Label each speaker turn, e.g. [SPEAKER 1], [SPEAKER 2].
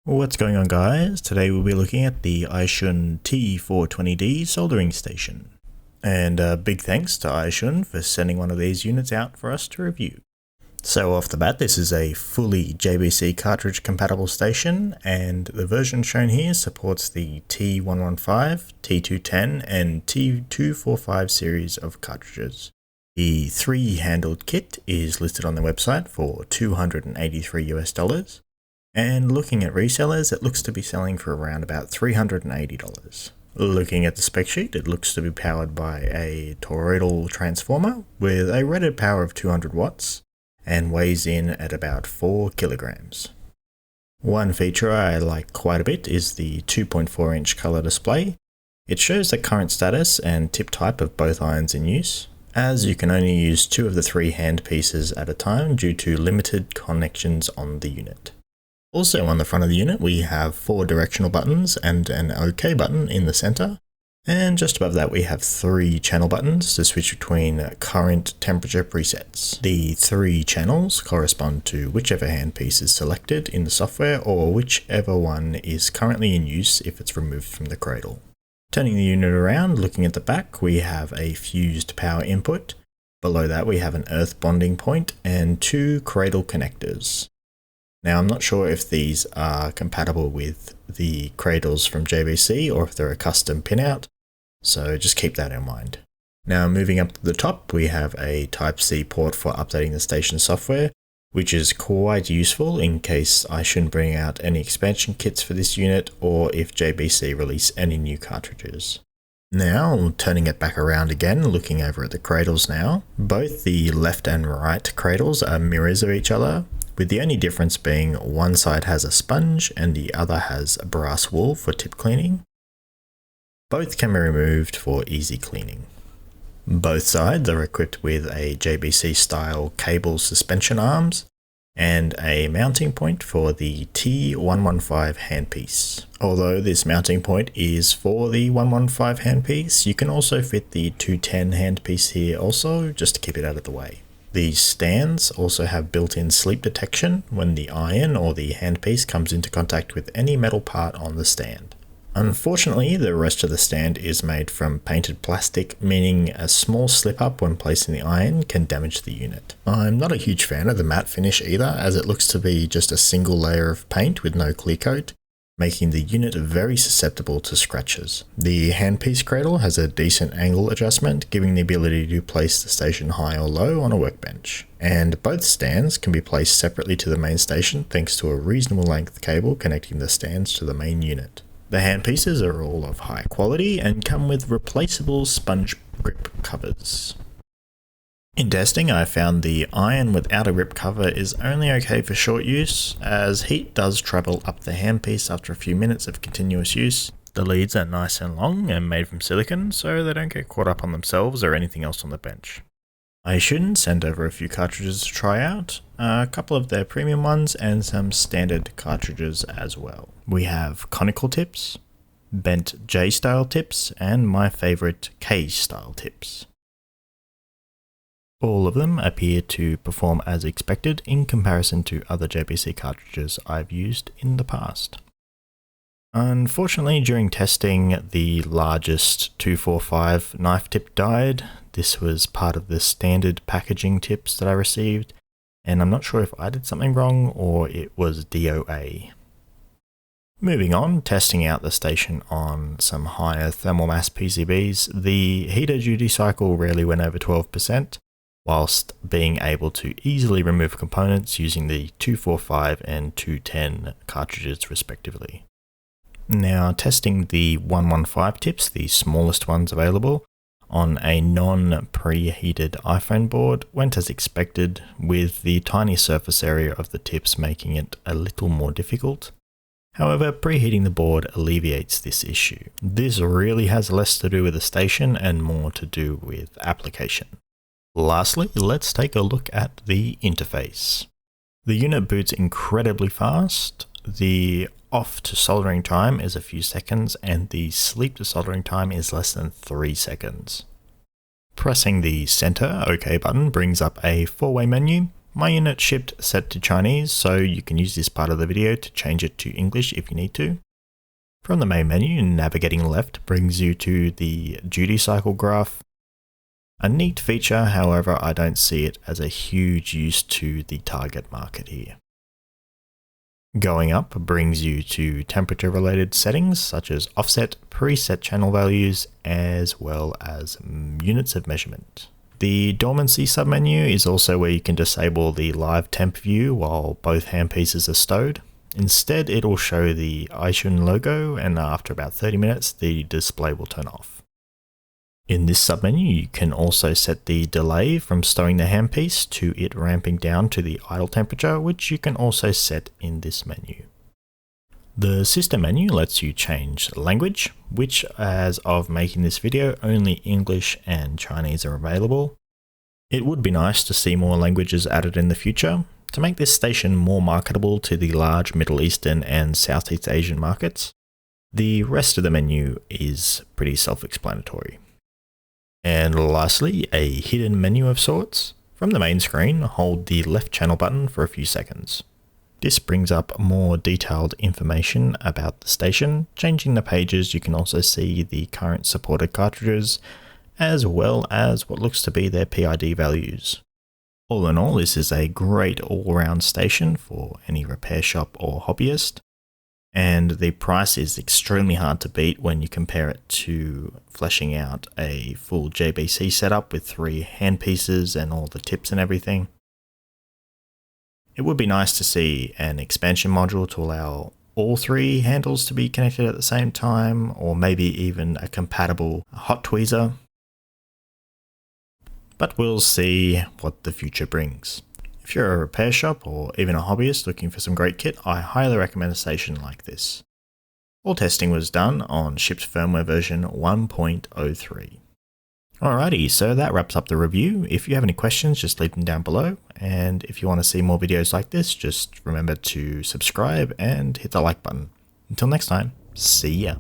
[SPEAKER 1] What's going on, guys? Today we'll be looking at the AiXun T420D soldering station. And big thanks to AiXun for sending one of these units out for us to review. So off the bat, this is a fully JBC cartridge compatible station, and the version shown here supports the T115, T210 and T245 series of cartridges. The 3-handled kit is listed on the website for $283 US. And looking at resellers, it looks to be selling for around about $380. Looking at the spec sheet, it looks to be powered by a toroidal transformer with a rated power of 200 watts and weighs in at about 4 kilograms. One feature I like quite a bit is the 2.4 inch color display. It shows the current status and tip type of both irons in use, as you can only use 2 of the 3 hand pieces at a time due to limited connections on the unit. Also on the front of the unit we have 4 directional buttons and an OK button in the center, and just above that we have 3 channel buttons to switch between current temperature presets. The 3 channels correspond to whichever handpiece is selected in the software or whichever one is currently in use if it's removed from the cradle. Turning the unit around, looking at the back, we have a fused power input. Below that we have an earth bonding point and 2 cradle connectors. Now I'm not sure if these are compatible with the cradles from JBC or if they're a custom pinout, so just keep that in mind. Now moving up to the top, we have a Type-C port for updating the station software, which is quite useful in case I shouldn't bring out any expansion kits for this unit or if JBC release any new cartridges. Now, turning it back around again, looking over at the cradles now, both the left and right cradles are mirrors of each other, with the only difference being one side has a sponge and the other has brass wool for tip cleaning. Both can be removed for easy cleaning. Both sides are equipped with a JBC style cable suspension arms and a mounting point for the T115 handpiece. Although this mounting point is for the 115 handpiece, you can also fit the 210 handpiece here also, just to keep it out of the way. These stands also have built-in sleep detection when the iron or the handpiece comes into contact with any metal part on the stand. Unfortunately, the rest of the stand is made from painted plastic, meaning a small slip-up when placing the iron can damage the unit. I'm not a huge fan of the matte finish either, as it looks to be just a single layer of paint with no clear coat, making the unit very susceptible to scratches. The handpiece cradle has a decent angle adjustment, giving the ability to place the station high or low on a workbench. And both stands can be placed separately to the main station thanks to a reasonable length cable connecting the stands to the main unit. The handpieces are all of high quality and come with replaceable sponge grip covers. In testing, I found the iron without a grip cover is only okay for short use, as heat does travel up the handpiece after a few minutes of continuous use. The leads are nice and long and made from silicone, so they don't get caught up on themselves or anything else on the bench. AiXun sent over a few cartridges to try out, a couple of their premium ones and some standard cartridges as well. We have conical tips, bent J-style tips, and my favourite K-style tips. All of them appear to perform as expected in comparison to other JBC cartridges I've used in the past. Unfortunately, during testing, the largest 245 knife tip died. This was part of the standard packaging tips that I received, and I'm not sure if I did something wrong or it was DOA. Moving on, testing out the station on some higher thermal mass PCBs, the heater duty cycle rarely went over 12%, whilst being able to easily remove components using the 245 and 210 cartridges respectively. Now, testing the 115 tips, the smallest ones available, on a non-preheated iPhone board went as expected, with the tiny surface area of the tips making it a little more difficult. However, preheating the board alleviates this issue. This really has less to do with the station and more to do with application. Lastly, let's take a look at the interface. The unit boots incredibly fast. The off to soldering time is a few seconds and the sleep to soldering time is less than 3 seconds. Pressing the center OK button brings up a 4-way menu. My unit shipped set to Chinese, so you can use this part of the video to change it to English if you need to. From the main menu, navigating left brings you to the duty cycle graph. A neat feature, however, I don't see it as a huge use to the target market here. Going up brings you to temperature related settings such as offset, preset channel values, as well as units of measurement. The dormancy submenu is also where you can disable the live temp view while both handpieces are stowed. Instead, it'll show the AiXun logo, and after about 30 minutes, the display will turn off. In this submenu, you can also set the delay from stowing the handpiece to it ramping down to the idle temperature, which you can also set in this menu. The system menu lets you change language, which as of making this video, only English and Chinese are available. It would be nice to see more languages added in the future to make this station more marketable to the large Middle Eastern and Southeast Asian markets. The rest of the menu is pretty self-explanatory. And lastly, a hidden menu of sorts. From the main screen, hold the left channel button for a few seconds. This brings up more detailed information about the station. Changing the pages, you can also see the current supported cartridges, as well as what looks to be their PID values. All in all, this is a great all-round station for any repair shop or hobbyist. And the price is extremely hard to beat when you compare it to fleshing out a full JBC setup with 3 handpieces and all the tips and everything. It would be nice to see an expansion module to allow all 3 handles to be connected at the same time, or maybe even a compatible hot tweezer. But we'll see what the future brings. If you're a repair shop or even a hobbyist looking for some great kit, I highly recommend a station like this. All testing was done on shipped firmware version 1.03. Alrighty, so that wraps up the review. If you have any questions, just leave them down below. And if you want to see more videos like this, just remember to subscribe and hit the like button. Until next time, see ya.